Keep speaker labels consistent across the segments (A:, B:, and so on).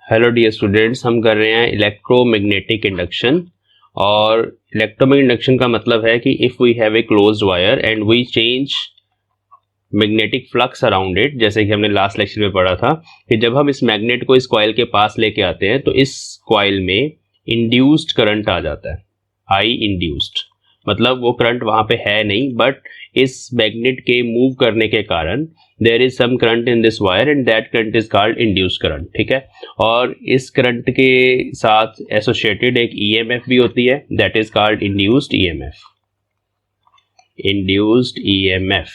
A: Hello dear students, हम कर रहे हैं इलेक्ट्रोमैग्नेटिक इंडक्शन। और इलेक्ट्रोमैग्नेटिक इंडक्शन का मतलब है कि if we have a closed wire and we change magnetic flux around it, जैसे कि हमने लास्ट लेक्चर में पढ़ा था कि जब हम इस मैग्नेट को इस कॉइल के पास लेके आते हैं तो इस कॉइल में इंड्यूस्ड करंट आ जाता है, आई इंड्यूस्ड। मतलब वो करंट वहां पे है नहीं, बट इस मैग्नेट के मूव करने के कारण there is some current in this wire and that current is called induced current. ठीक है, और इस करंट के साथ एसोसिएटेड एक ईएमएफ भी होती है, that is called induced EMF. Induced EMF.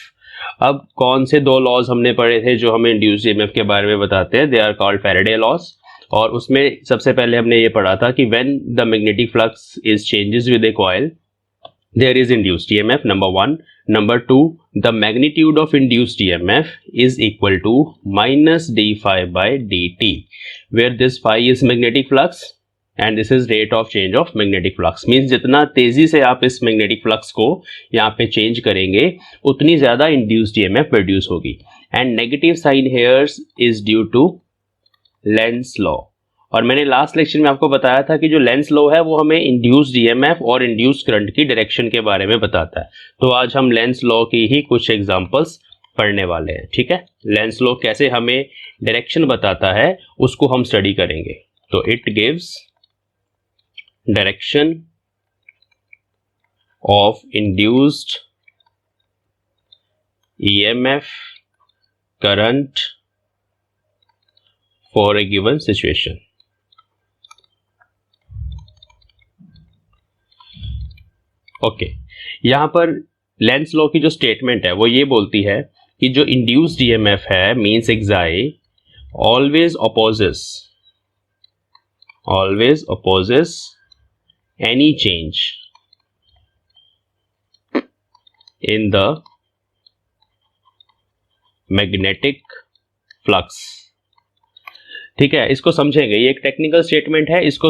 A: अब कौन से दो लॉज हमने पढ़े थे जो हमें इंड्यूस्ड ईएमएफ के बारे में बताते हैं? They are called Faraday laws. और उसमें सबसे पहले हमने ये पढ़ा था कि when the magnetic flux is changes with a coil there is induced EMF, number one. Number two, the magnitude of induced EMF is equal to minus d phi by dt, where this phi is magnetic flux and this is rate of change of magnetic flux. Means जितना तेजी से आप इस magnetic flux को यहाँ पे change करेंगे उतनी ज़्यादा induced EMF produce होगी. And negative sign here is due to Lenz law. और मैंने लास्ट लेक्चर में आपको बताया था कि जो लेंस लॉ है वो हमें इंड्यूस्ड ईएमएफ और इंड्यूस्ड करंट की डायरेक्शन के बारे में बताता है। तो आज हम लेंस लॉ की ही कुछ एग्जांपल्स पढ़ने वाले हैं। ठीक है, लेंस लॉ कैसे हमें डायरेक्शन बताता है उसको हम स्टडी करेंगे। तो it gives direction of induced EMF current for a given situation. Okay, यहां पर लेंस लॉ की जो स्टेटमेंट है वो ये बोलती है कि जो इंड्यूस्ड ईएमएफ है means एक्साई always opposes any change in the magnetic flux। ठीक है, इसको समझेंगे, ये एक टेक्निकल स्टेटमेंट है, इसको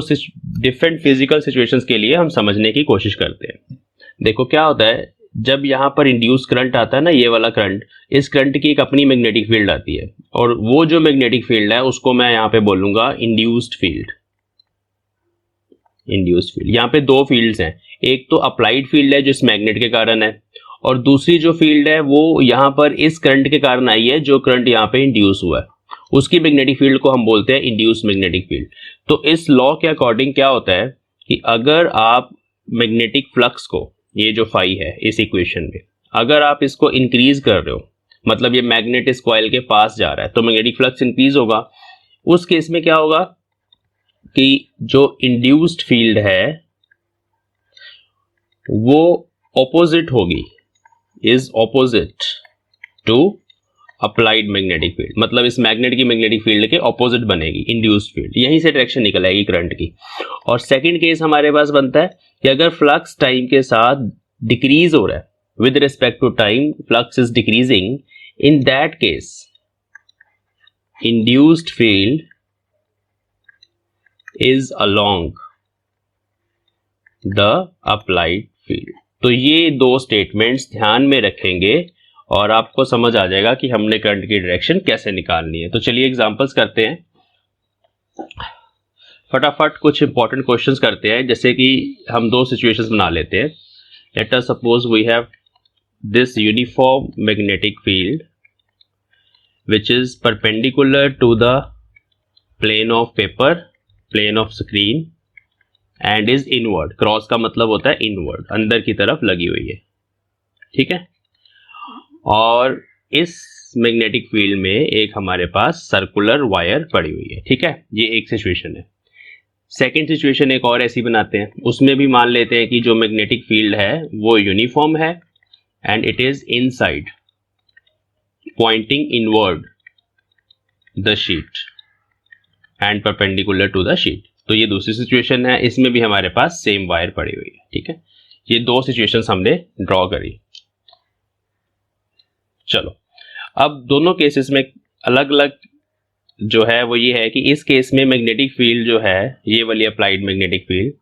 A: डिफरेंट फिजिकल सिचुएशंस के लिए हम समझने की कोशिश करते हैं। देखो क्या होता है, जब यहाँ पर इंड्यूस करंट आता है ना, ये वाला करंट, इस करंट की एक अपनी मैग्नेटिक फील्ड आती है और वो जो मैग्नेटिक फील्ड है उसको मैं यहाँ पे बोलूंगा इंड्यूस्ड फील्ड। यहाँ पे दो फील्ड्स हैं, एक तो अप्लाइड फील्ड है जो इस मैग्नेट के कारण है, और दूसरी जो फील्ड है वो यहाँ पर इस करंट के कारण आई है, जो करंट यहाँ पे इंड्यूस हुआ है उसकी मैग्नेटिक फील्ड को हम बोलते हैं इंड्यूस्ड मैग्नेटिक फील्ड। तो इस लॉ के अकॉर्डिंग क्या होता है कि अगर आप मैग्नेटिक फ्लक्स को, ये जो फाई है इस इक्वेशन में, अगर आप इसको इंक्रीज कर रहे हो, मतलब ये मैग्नेट इस कॉइल के पास जा रहा है तो मैग्नेटिक फ्लक्स इंक्रीज होगा। उस केस में क्या होगा कि जो इंड्यूस्ड फील्ड है वो ऑपोजिट होगी, is opposite to applied magnetic field, मतलब इस मैग्नेट की मैग्नेटिक फील्ड के ऑपोजिट बनेगी इंड्यूस्ड फील्ड, यहीं से डायरेक्शन निकल आएगी करंट की। और सेकंड केस हमारे पास बनता है कि अगर फ्लक्स टाइम के साथ डिक्रीज हो रहा है, with respect to time flux is decreasing, in that case induced field is along the applied field. तो ये दो स्टेटमेंट्स ध्यान में रखेंगे और आपको समझ आ जाएगा कि हमने करंट की डायरेक्शन कैसे निकालनी है। तो चलिए एग्जांपल्स करते हैं, फटाफट कुछ इंपॉर्टेंट क्वेश्चंस करते हैं। जैसे कि हम दो सिचुएशंस बना लेते हैं। Let us suppose we have this uniform magnetic field which is perpendicular to the plane of paper, plane of screen and is inward। Cross का मतलब होता है इनवर्ड, अंदर की तरफ लगी हुई है। ठीक है, और इस मैग्नेटिक फील्ड में एक हमारे पास सर्कुलर वायर पड़ी हुई है। ठीक है, ये एक सिचुएशन है। सेकेंड सिचुएशन एक और ऐसी बनाते हैं, उसमें भी मान लेते हैं कि जो मैग्नेटिक फील्ड है वो यूनिफॉर्म है and it is inside pointing inward the sheet and perpendicular to the sheet. तो ये दूसरी सिचुएशन है, इसमें भी हमारे पास सेम वायर पड़ी हुई है। ठीक है, ये दो सिचुएशंस हमने ड्रॉ करी। चलो, अब दोनों केसेस में अलग अलग जो है वो ये है कि इस केस में मैग्नेटिक फील्ड जो है, ये वाली अप्लाइड मैग्नेटिक फील्ड,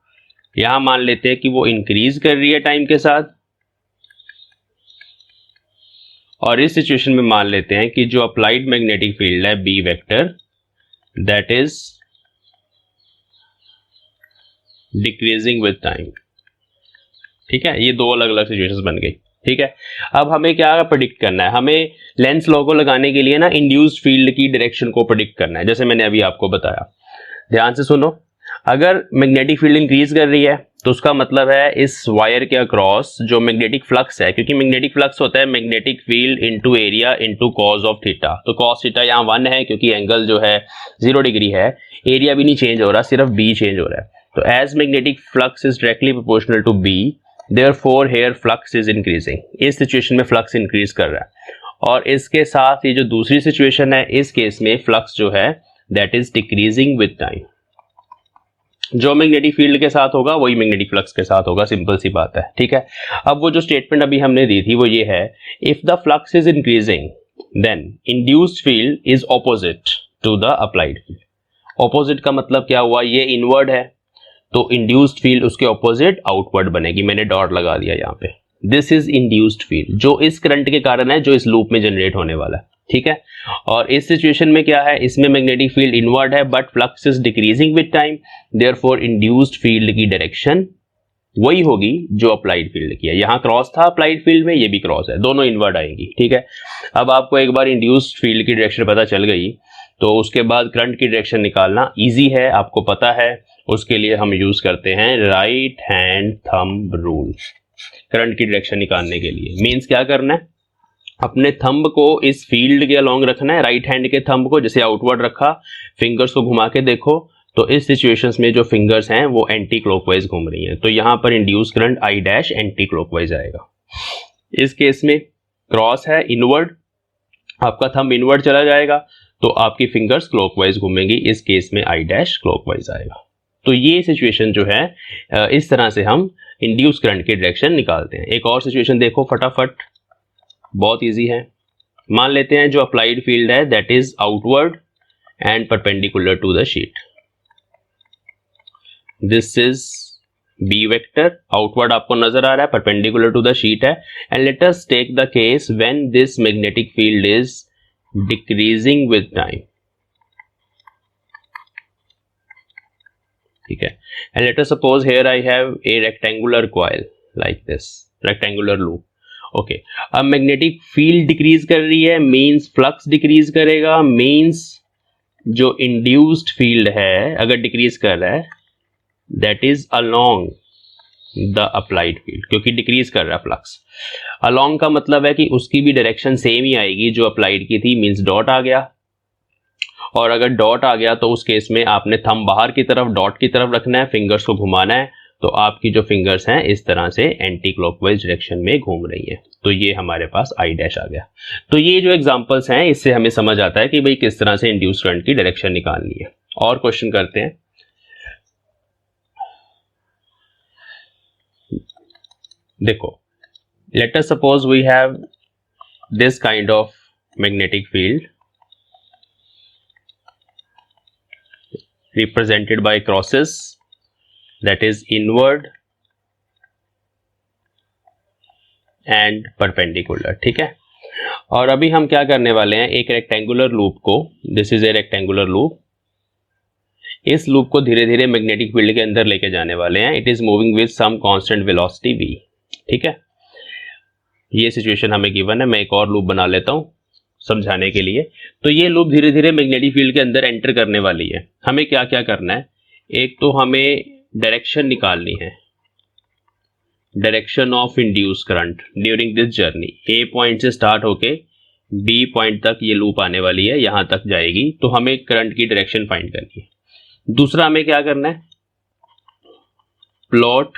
A: यहां मान लेते हैं कि वो इंक्रीज कर रही है टाइम के साथ, और इस सिचुएशन में मान लेते हैं कि जो अप्लाइड मैग्नेटिक फील्ड है B vector, that is decreasing with time. ठीक है, ये दो अलग अलग सिचुएशंस बन गई। ठीक है, अब हमें क्या प्रेडिक्ट करना है, हमें लेंस लॉ को लगाने के लिए ना इंड्यूस्ड फील्ड की डायरेक्शन को प्रेडिक्ट करना है, जैसे मैंने अभी आपको बताया। ध्यान से सुनो, अगर मैग्नेटिक फील्ड इंक्रीज कर रही है तो उसका मतलब है इस वायर के अक्रॉस जो मैग्नेटिक फ्लक्स है, क्योंकि मैग्नेटिक फ्लक्स होता है magnetic field into area into cos of theta, तो कॉस थीटा यहाँ 1 है क्योंकि एंगल जो है 0 डिग्री है, एरिया भी नहीं चेंज हो रहा, सिर्फ बी चेंज हो रहा है। तो as magnetic flux is directly proportional to B, therefore here flux is increasing. इस सिचुएशन में फ्लक्स इंक्रीज कर रहा है, और इसके साथ ये जो दूसरी सिचुएशन है, इस केस में फ्लक्स जो है that is decreasing with time. जो मैग्नेटिक फील्ड के साथ होगा वही मैग्नेटिक फ्लक्स के साथ होगा, सिंपल सी बात है। ठीक है, अब वो जो स्टेटमेंट अभी हमने दी थी वो ये है, if the flux is increasing then induced field is opposite to the applied field. Opposite का मतलब क्या हुआ, ये इनवर्ड है तो इंड्यूस्ड फील्ड उसके ऑपोजिट आउटवर्ड बनेगी, मैंने डॉट लगा दिया यहाँ पे। दिस इज इंड्यूस्ड फील्ड जो इस करंट के कारण है, जो इस लूप में जनरेट होने वाला है। ठीक है, और इस सिचुएशन में क्या है, इसमें मैग्नेटिक फील्ड इनवर्ड है but flux is decreasing with time, therefore induced field की डायरेक्शन वही होगी जो अप्लाइड फील्ड की है। यहां क्रॉस था अप्लाइड फील्ड में, ये भी क्रॉस है, दोनों इनवर्ड आएंगी। ठीक है, अब आपको एक बार इंड्यूस्ड फील्ड की डायरेक्शन पता चल गई तो उसके बाद करंट की डायरेक्शन निकालना इजी है, आपको पता है। उसके लिए हम यूज करते हैं right hand thumb rule. Current की डायरेक्शन निकालने के लिए मींस क्या करना है, अपने थंब को इस फील्ड के अलोंग रखना है, राइट हैंड के थंब को जैसे आउटवर्ड रखा, फिंगर्स को घुमा के देखो तो इस सिचुएशंस में जो फिंगर्स हैं वो एंटी क्लॉकवाइज घूम रही हैं, तो यहां पर induce current I dash anti clockwise आएगा। इस केस में क्रॉस है इनवर्ड, आपका थंब इनवर्ड चला जाएगा तो आपकी फिंगर्स क्लॉकवाइज घूमेंगी, इस केस में आई डैश क्लॉकवाइज आएगा। तो ये सिचुएशन जो है इस तरह से हम इंड्यूस करंट की डायरेक्शन निकालते हैं। एक और सिचुएशन देखो फटाफट, बहुत इजी है। मान लेते हैं जो अप्लाइड फील्ड है that is outward and perpendicular to the sheet. This is B vector, outward आपको नजर आ रहा है, परपेंडिकुलर टू द शीट है। And let us take the case when this magnetic field is decreasing with time. ठीक है, and let us suppose here I have a rectangular coil like this, rectangular loop. Okay, अब magnetic field decrease कर रही है means flux decrease करेगा, means जो induced field है अगर डिक्रीज कर रहा है that is along the applied field, क्योंकि डिक्रीज कर रहा है फ्लक्स। अलोंग का मतलब है कि उसकी भी डायरेक्शन सेम ही आएगी जो अप्लाइड की थी, मींस डॉट आ गया। और अगर डॉट आ गया तो उस केस में आपने थंब बाहर की तरफ डॉट की तरफ रखना है, फिंगर्स को घुमाना है, तो आपकी जो फिंगर्स हैं इस तरह से एंटी क्लॉकवाइज डायरेक्शन में घूम रही हैं, तो ये हमारे पास आई डैश आ गया। तो ये जो एग्जांपल्स हैं इससे हमें समझ आता है कि भाई किस तरह से इंड्यूस करंट की डायरेक्शन निकालनी है। और क्वेश्चन करते हैं। देखो, let us suppose we have this kind of magnetic field represented by crosses that is inward and perpendicular। ठीक है, और अभी हम क्या करने वाले हैं, एक रेक्टेंगुलर लूप को, this is a rectangular loop, इस लूप को धीरे धीरे मैग्नेटिक फील्ड के अंदर लेके जाने वाले हैं। It is moving with some constant velocity v। ठीक है, ये सिचुएशन हमें गिवन है। मैं एक और लूप बना लेता हूं समझाने के लिए। तो ये लूप धीरे धीरे मैग्नेटिक फील्ड के अंदर एंटर करने वाली है। हमें क्या क्या करना है, एक तो हमें डायरेक्शन निकालनी है, direction of induce current during this journey. A point से स्टार्ट होके बी पॉइंट तक ये लूप आने वाली है, यहां तक जाएगी, तो हमें करंट की डायरेक्शन फाइंड करनी है। दूसरा हमें क्या करना है, plot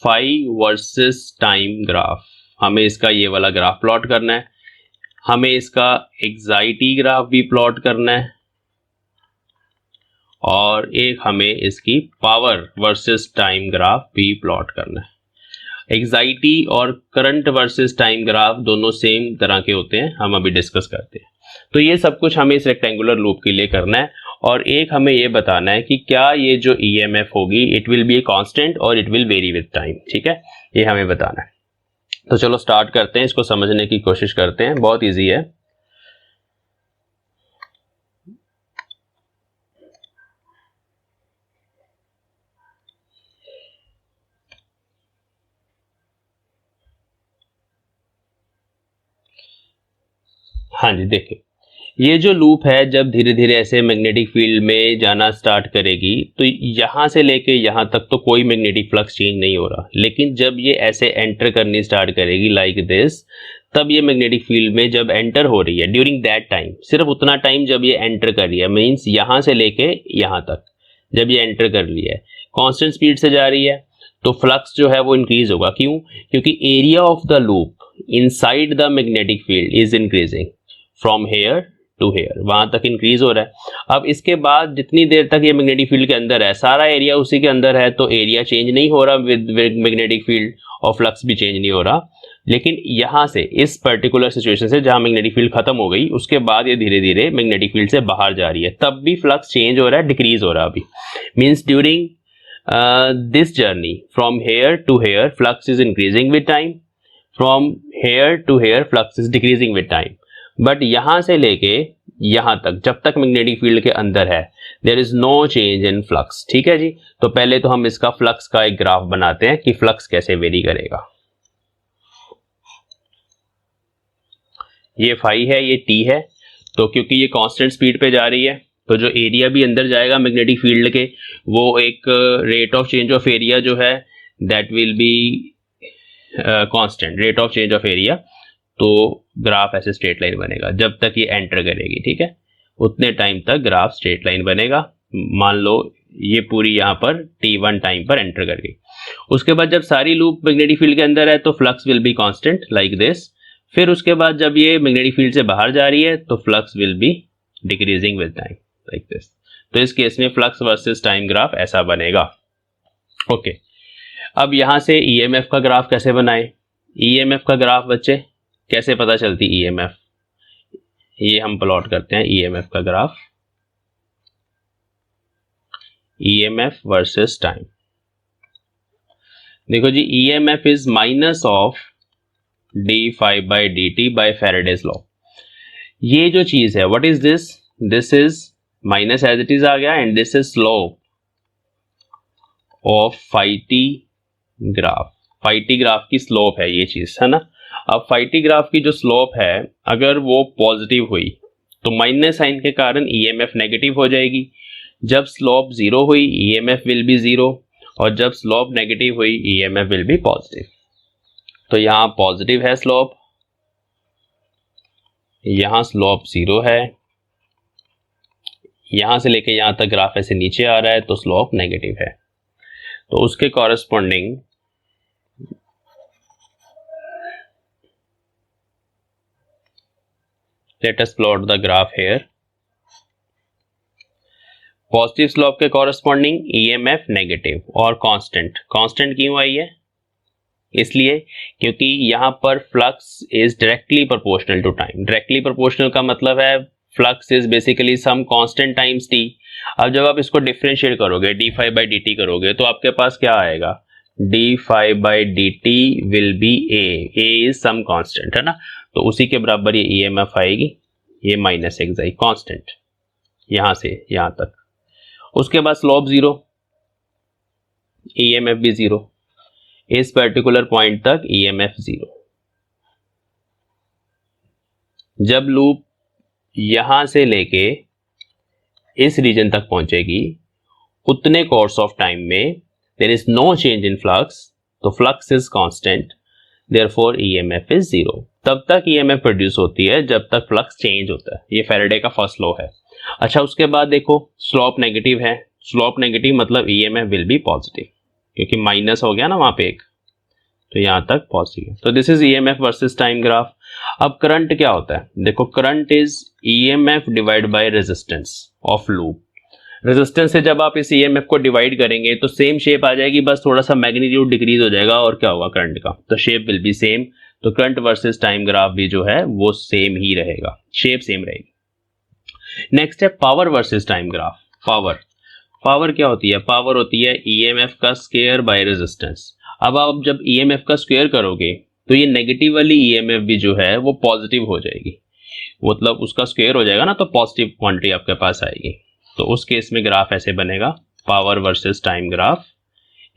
A: phi versus time graph. हमें इसका ये वाला ग्राफ प्लॉट करना है, हमें इसका एग्जाइटी ग्राफ भी प्लॉट करना है, और एक हमें इसकी पावर वर्सेस टाइम ग्राफ भी प्लॉट करना है। एग्जाइटी और करंट वर्सेस टाइम ग्राफ दोनों सेम तरह के होते हैं, हम अभी डिस्कस करते हैं। तो ये सब कुछ हमें इस रेक्टेंगुलर लूप के लिए करना है, और एक हमें ये बताना है कि क्या ये जो ईएमएफ होगी it will be a constant और it will vary with time. ठीक है, ये हमें बताना है। तो चलो स्टार्ट करते हैं, इसको समझने की कोशिश करते हैं, बहुत इजी है। हाँ जी, देखिए ये जो लूप है जब धीरे धीरे ऐसे मैग्नेटिक फील्ड में जाना स्टार्ट करेगी तो यहाँ से लेके यहाँ तक तो कोई मैग्नेटिक फ्लक्स चेंज नहीं हो रहा, लेकिन जब ये ऐसे एंटर करनी स्टार्ट करेगी लाइक दिस, तब ये मैग्नेटिक फील्ड में जब एंटर हो रही है ड्यूरिंग दैट टाइम, सिर्फ उतना टाइम जब ये एंटर कर रही है, मीन्स यहाँ से लेके यहाँ तक जब ये एंटर कर लिया है, कांस्टेंट स्पीड से जा रही है, तो फ्लक्स जो है वो इंक्रीज होगा। क्यों? क्योंकि area of the loop inside the magnetic field is increasing from here to here, वहां तक इंक्रीज हो रहा है। अब इसके बाद जितनी देर तक ये मैग्नेटिक फील्ड के अंदर है, सारा एरिया उसी के अंदर है, तो एरिया चेंज नहीं हो रहा विद मैग्नेटिक फील्ड और फ्लक्स भी चेंज नहीं हो रहा। लेकिन यहां से इस पर्टिकुलर सिचुएशन से जहां मैग्नेटिक फील्ड खत्म हो गई, उसके बाद ये धीरे धीरे मैग्नेटिक फील्ड से बाहर जा रही है, तब भी फ्लक्स चेंज हो रहा है, डिक्रीज हो रहा है अभी। Means during this journey from here to here flux is increasing with time, from here to here flux is decreasing with time, but यहां से लेके यहां तक जब तक मैग्नेटिक फील्ड के अंदर है there is no change in flux। ठीक है जी, तो पहले तो हम इसका फ्लक्स का एक ग्राफ बनाते हैं कि फ्लक्स कैसे वेरी करेगा। ये फाई है, ये टी है, तो क्योंकि ये कांस्टेंट स्पीड पे जा रही है तो जो एरिया भी अंदर जाएगा मैग्नेटिक फील्ड के, वो एक rate of change of area जो है that will be constant rate of change of area. तो ग्राफ ऐसे स्ट्रेट लाइन बनेगा जब तक ये एंटर करेगी, ठीक है, उतने टाइम तक ग्राफ स्ट्रेट लाइन बनेगा। मान लो ये पूरी यहाँ पर t1 टाइम पर एंटर कर गई, उसके बाद जब सारी लूप मैग्नेटिक फील्ड के अंदर है तो flux will be constant like this. फिर उसके बाद जब ये मैग्नेटिक फील्ड से बाहर जा रही है तो flux will be decreasing with time like this. तो इस केस में फ्लक्स वर्सेस टाइम ग्राफ ऐसा बनेगा। ओके, अब यहां से ईएमएफ का ग्राफ कैसे बनाए? ईएमएफ का ग्राफ बच्चे कैसे पता चलती ईएमएफ? ये हम प्लॉट करते हैं ईएमएफ का ग्राफ, ईएमएफ वर्सेस टाइम। देखो जी, EMF is minus of d∅dt by Faraday's law. ये जो चीज है, what is this? This is minus as it is आ गया, and this is slope of phi T graph. Phi T graph की slope है ये चीज, है ना। अब फाई टी ग्राफ की जो स्लोप है अगर वो पॉजिटिव हुई तो माइनस साइन के कारण ईएमएफ नेगेटिव हो जाएगी। जब स्लोप जीरो हुई ईएमएफ विल बी जीरो, और जब स्लोप नेगेटिव हुई ईएमएफ विल बी पॉजिटिव। तो यहाँ पॉजिटिव है स्लोप, यहाँ स्लोप जीरो है, यहां से लेके यहां तक ग्राफ ऐसे नीचे आ रहा है तो स्लोप नेगेटिव है। तो उसके corresponding let us plot the graph here. Positive slope के कॉरेस्पॉन्डिंग ईएमएफ नेगेटिव और कांस्टेंट। कांस्टेंट क्यों आई है? इसलिए क्योंकि यहां पर flux is directly proportional to time. Directly proportional का मतलब है flux is basically some constant times T. अब जब आप इसको डिफरेंशिएट करोगे d∅dt करोगे तो आपके पास क्या आएगा? d∅dt will be a is some constant, है ना। तो उसी के बराबर ये ईएमएफ आएगी, ये माइनस एक्स आई कांस्टेंट यहां से यहां तक। उसके बाद स्लोप जीरो, ईएमएफ भी जीरो, इस पर्टिकुलर पॉइंट तक ईएमएफ जीरो। जब लूप यहां से लेके इस रीजन तक पहुंचेगी उतने कोर्स ऑफ टाइम में there is no change in flux, तो flux is constant, therefore EMF is zero. तब तक ईएमएफ प्रोड्यूस होती है जब तक फ्लक्स चेंज होता है। ये फैराडे का फर्स्ट लॉ है। अच्छा, उसके बाद देखो स्लोप नेगेटिव है। स्लोप नेगेटिव मतलब ईएमएफ विल बी पॉजिटिव, क्योंकि माइनस हो गया ना वहां पे एक, तो यहां तक पॉजिटिव। तो this is EMF versus time graph. अब करंट क्या होता है? देखो, current is EMF divide by resistance of loop. Resistance से जब आप इस ईएमएफ को डिवाइड करेंगे तो सेम शेप आ जाएगी, बस थोड़ा सा मैग्नीट्यूड डिक्रीज हो जाएगा, और क्या होगा करंट का, तो शेप विल बी सेम। तो करंट वर्सेस टाइम ग्राफ भी जो है वो सेम ही रहेगा, शेप सेम रहेगी। नेक्स्ट है power versus time graph. Power क्या होती है? पावर होती है ईएमएफ का स्क्वायर बाय रेजिस्टेंस। अब आप जब ईएमएफ का स्क्वायर करोगे तो ये नेगेटिव वाली ईएमएफ भी जो है वो पॉजिटिव हो जाएगी, मतलब उसका स्क्वायर हो जाएगा ना, तो पॉजिटिव क्वांटिटी आपके पास आएगी। तो उस केस में ग्राफ ऐसे बनेगा, पावर वर्सेस टाइम ग्राफ।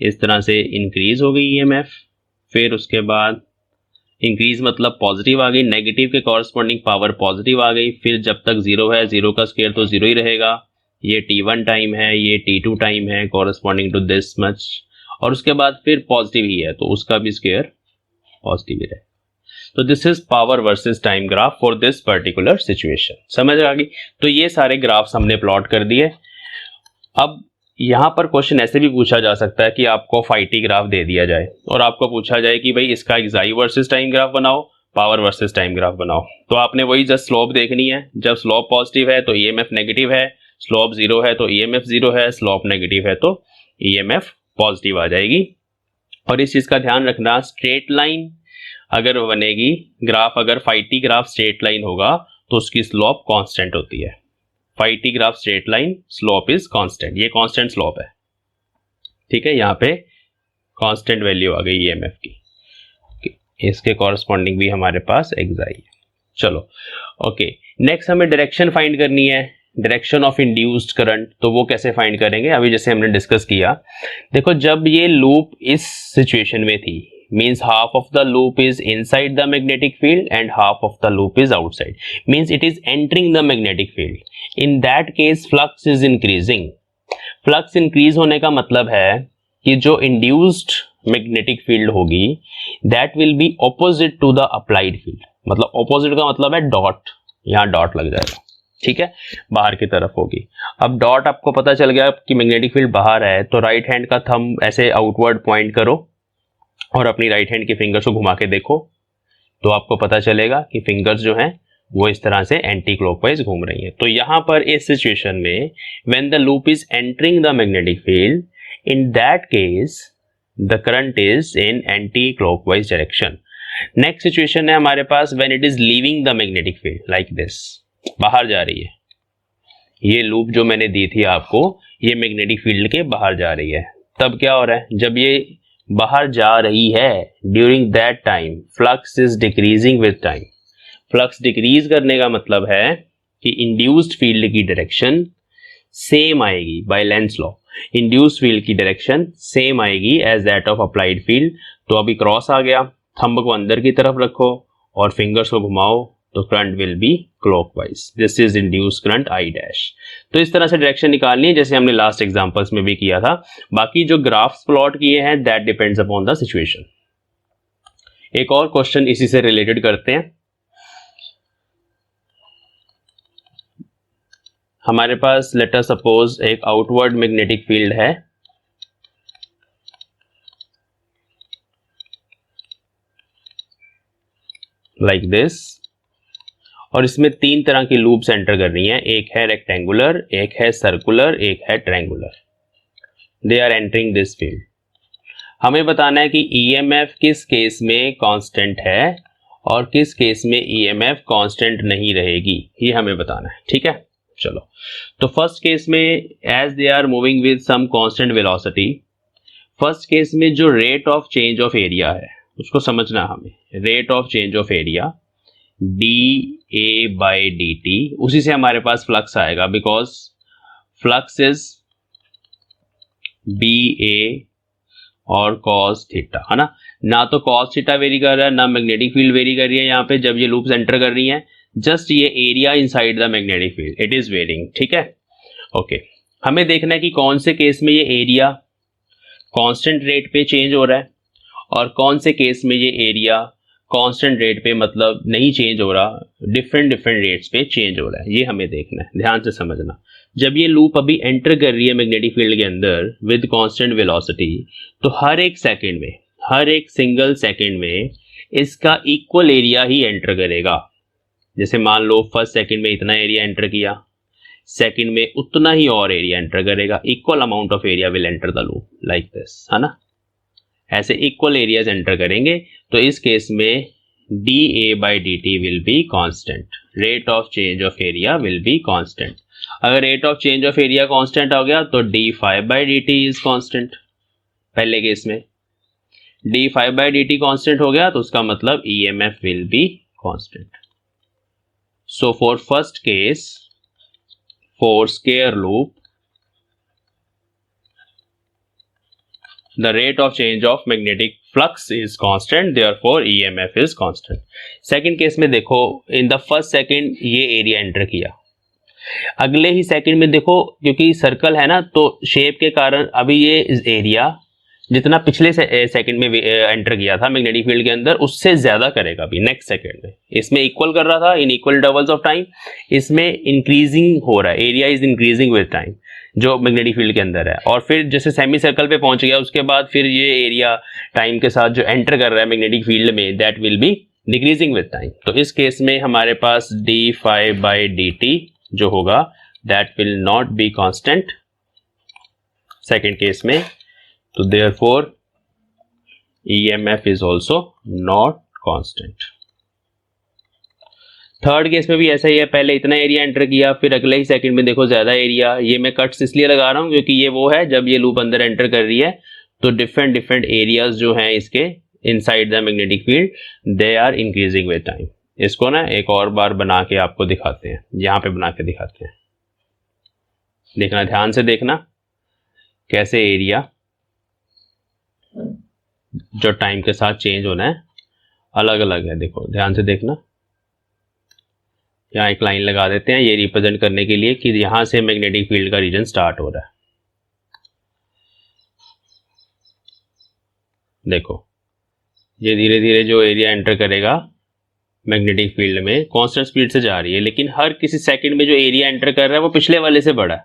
A: इस तरह से इंक्रीज हो गई ईएमएफ, फिर उसके बाद इंक्रीज मतलब पॉजिटिव आ गई, नेगेटिव के कॉरस्पॉन्डिंग पावर पॉजिटिव आ गई, फिर जब तक जीरो है, जीरो का स्क्वायर तो जीरो ही रहेगा, ये t1 टाइम है, ये t2 टाइम है कॉरस्पॉन्डिंग टू दिस मच, और उसके बाद फिर पॉजिटिव ही है तो उसका भी स्क्वायर पॉजिटिव ही रहेगा। तो this is power versus time graph for this particular situation. समझ आ गई? तो ये सारे ग्राफ्स हमने प्लॉट कर दिए। अब यहां पर क्वेश्चन ऐसे भी पूछा जा सकता है कि आपको फाइटी ग्राफ दे दिया जाए और आपको पूछा जाए कि भाई इसका एक्साई वर्सेस टाइम ग्राफ बनाओ, पावर वर्सेस टाइम ग्राफ बनाओ। तो आपने वही जस्ट स्लोप देखनी है। जब स्लोप पॉजिटिव है तो ईएमएफ नेगेटिव है, स्लोप जीरो है तो ईएमएफ जीरो है, स्लोप नेगेटिव है तो ईएमएफ पॉजिटिव आ जाएगी। और इस चीज का ध्यान रखना, स्ट्रेट लाइन अगर बनेगी, ग्राफ अगर फाइटी ग्राफ स्ट्रेट लाइन होगा तो उसकी स्लोप कांस्टेंट होती है। Phi t graph straight line, slope is constant, ये कांस्टेंट स्लोप है, ठीक है। यहाँ पे कांस्टेंट वैल्यू आ गई ईएमएफ की, इसके कॉरस्पॉन्डिंग भी हमारे पास एक्साई है। चलो ओके, नेक्स्ट हमें डायरेक्शन फाइंड करनी है, डायरेक्शन ऑफ इंड्यूस्ड करंट। तो वो कैसे फाइंड करेंगे, अभी जैसे हमने डिस्कस किया, देखो जब ये लूप इस सिचुएशन में थी, means half of the loop is inside the magnetic field and half of the loop is outside, means it is entering the magnetic field. In that case flux is increasing. flux increase होने का मतलब है कि जो induced magnetic field होगी that will be opposite to the applied field. मतलब opposite का मतलब है डॉट, यहाँ डॉट लग जाएगा, ठीक है, बाहर की तरफ होगी। अब डॉट आपको पता चल गया कि मैग्नेटिक फील्ड बाहर है, तो राइट हैंड का थंब ऐसे आउटवर्ड पॉइंट करो और अपनी राइट हैंड की फिंगर्स को घुमा के देखो, तो आपको पता चलेगा कि फिंगर्स जो हैं वो इस तरह से एंटी क्लॉकवाइज घूम रही हैं। तो यहां पर इस सिचुएशन में when the loop is entering the magnetic field, in that case the current is in anti clockwise direction. Next situation है हमारे पास when it is leaving the magnetic field, like this, बाहर जा रही है। ये लूप जो मैंने दी थी आपको, ये मैग्नेटिक फील्ड के बाहर जा रही है। तब क्या हो रहा है, जब ये बाहर जा रही है, during that time flux is decreasing with time. Flux decrease करने का मतलब है कि इंड्यूस्ड फील्ड की डायरेक्शन सेम आएगी by Lenz law. Induced field की डायरेक्शन सेम आएगी as that of applied field. तो अभी क्रॉस आ गया, थंब को अंदर की तरफ रखो और फिंगर्स को घुमाओ, तो current will B clockwise. This is induced current I dash. तो इस तरह से डायरेक्शन निकालनी है जैसे हमने लास्ट एग्जांपल्स में भी किया था। बाकी जो ग्राफ्स प्लॉट किए हैं that depends upon the situation. एक और क्वेश्चन इसी से रिलेटेड करते हैं। हमारे पास लेट अस सपोज एक आउटवर्ड मैग्नेटिक फील्ड है, लाइक दिस, और इसमें तीन तरह की लूप्स एंटर कर रही हैं। एक है रेक्टेंगुलर, एक है सर्कुलर, एक है triangular. They are entering this field. हमें बताना है कि ईएमएफ किस केस में कांस्टेंट है और किस केस में ईएमएफ कांस्टेंट नहीं रहेगी, ये हमें बताना है, ठीक है। चलो, तो फर्स्ट केस में as they are moving with some constant velocity, first case में जो rate of change of area है उसको समझना हमें। Rate of change of area dA/dt, उसी से हमारे पास फ्लक्स आएगा, बिकॉज फ्लक्स इज BA और cos थीटा, है ना तो cos थीटा वेरी कर रहा है, ना मैग्नेटिक फील्ड वेरी कर रही है। यहाँ पे जब ये लूप्स एंटर कर रही हैं, जस्ट ये area inside the magnetic field it is varying, ठीक है। ओके, हमें देखना है कि कौन से केस में ये एरिया कांस्टेंट रेट पे चेंज हो रहा है और कौन से केस में ये एरिया कांस्टेंट रेट पे मतलब नहीं चेंज हो रहा, डिफरेंट रेट्स पे चेंज हो रहा है। ये हमें देखना है, ध्यान से समझना। जब ये लूप अभी एंटर कर रही है मैग्नेटिक फील्ड के अंदर विद कांस्टेंट वेलोसिटी, तो हर एक सेकंड में, हर एक सिंगल सेकंड में इसका इक्वल एरिया ही एंटर करेगा। जैसे मान लो फर्स्ट सेकंड में इतना एरिया एंटर किया, सेकंड में उतना ही और एरिया एंटर करेगा। Equal amount of area will enter the loop like this, है ना। ऐसे इक्वल एरियाज एंटर करेंगे, तो इस केस में dA/dt will be constant, rate of change of area will be constant. अगर rate of change of area constant हो गया तो dϕ/dt इज कांस्टेंट। पहले केस में dϕ/dt कांस्टेंट हो गया तो उसका मतलब EMF will be constant. So for first case, for square loop, the rate of change of magnetic flux is constant, therefore EMF is constant. Second case में देखो, in the first second ये area enter किया, अगले ही second में देखो, क्योंकि circle है ना तो शेप के कारण अभी ये एरिया जितना पिछले सेकंड में एंटर किया था मैग्नेटिक फील्ड के अंदर उससे ज्यादा करेगा अभी नेक्स्ट सेकंड में। इसमें इक्वल कर रहा था in equal intervals of time, इसमें इंक्रीजिंग हो रहा है, area is increasing with time जो मैग्नेटिक फील्ड के अंदर है। और फिर जैसे सेमी सर्कल पे पहुंच गया उसके बाद फिर ये एरिया टाइम के साथ जो एंटर कर रहा है मैग्नेटिक फील्ड में that will B decreasing with time. तो इस केस में हमारे पास d∅/dt जो होगा that will not be constant second case में, तो therefore EMF is also not constant। Third case में भी ऐसा ही है, पहले इतना एरिया एंटर किया फिर अगले ही सेकंड में देखो ज्यादा एरिया। ये मैं कट्स इसलिए लगा रहा हूं क्योंकि ये वो है जब ये लूप अंदर एंटर कर रही है तो डिफरेंट एरियाज जो हैं इसके inside the magnetic field they are increasing with time. इसको ना एक और बार बना के आपको दिखाते हैं, यहाँ पे बना के दिखाते हैं, देखना ध्यान से देखना कैसे एरिया जो टाइम के साथ चेंज होना है अलग अलग है। देखो ध्यान से देखना, यहाँ एक लाइन लगा देते हैं ये रिप्रेजेंट करने के लिए कि यहां से मैग्नेटिक फील्ड का रीजन स्टार्ट हो रहा है। देखो ये धीरे धीरे जो एरिया एंटर करेगा मैग्नेटिक फील्ड में कांस्टेंट स्पीड से जा रही है, लेकिन हर किसी सेकंड में जो एरिया एंटर कर रहा है वो पिछले वाले से बड़ा है,